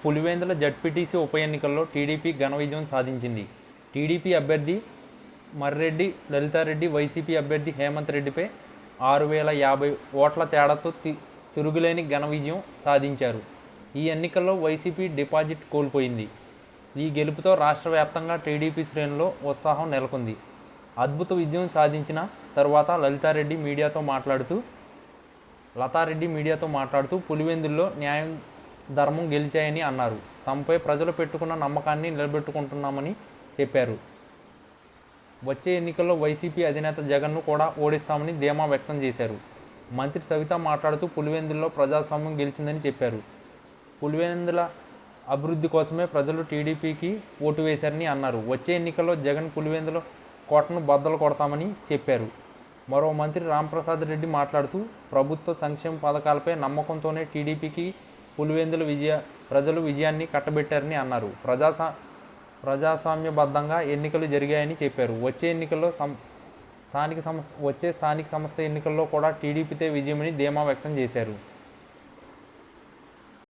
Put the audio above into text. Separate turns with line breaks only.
Pulivendula ZPTC ఉప ఎన్నికల్లో TDP ఘన విజయం సాధించింది. టీడీపీ అభ్యర్థి మర్రెడ్డి లలితారెడ్డి వైసీపీ అభ్యర్థి హేమంత్ రెడ్డిపై 6050 ఓట్ల తేడాతో తిరుగులేని ఘన విజయం సాధించారు. ఈ ఎన్నికల్లో వైసీపీ డిపాజిట్ కోల్పోయింది. ఈ గెలుపుతో రాష్ట్ర వ్యాప్తంగా టీడీపీ శ్రేణుల్లో ఉత్సాహం నెలకొంది. అద్భుత విజయం సాధించిన తర్వాత లతారెడ్డి మీడియాతో మాట్లాడుతూ పులివెందుల్లో న్యాయం ధర్మం గెలిచాయని అన్నారు. తమపై ప్రజలు పెట్టుకున్న నమ్మకాన్ని నిలబెట్టుకుంటున్నామని చెప్పారు. వచ్చే ఎన్నికల్లో వైసీపీ అధినేత జగన్ను కూడా ఓడిస్తామని ధీమా వ్యక్తం చేశారు. మంత్రి సవిత మాట్లాడుతూ పులివెందుల్లో ప్రజాస్వామ్యం గెలిచిందని చెప్పారు. పులివెందుల అభివృద్ధి కోసమే ప్రజలు టీడీపీకి ఓటు వేశారని అన్నారు. వచ్చే ఎన్నికల్లో జగన్ పులివెందుల కోటను బద్దలు కొడతామని చెప్పారు. మరో మంత్రి రాంప్రసాద్ రెడ్డి మాట్లాడుతూ ప్రభుత్వ సంక్షేమ పథకాలపై నమ్మకంతోనే టీడీపీకి పులివెందుల ప్రజలు విజయాన్ని కట్టబెట్టారని అన్నారు. ప్రజాస్వామ్యబద్ధంగా ఎన్నికలు జరిగాయని చెప్పారు. వచ్చే స్థానిక సంస్థ ఎన్నికల్లో కూడా టీడీపీతే విజయమని ధీమా వ్యక్తం చేశారు.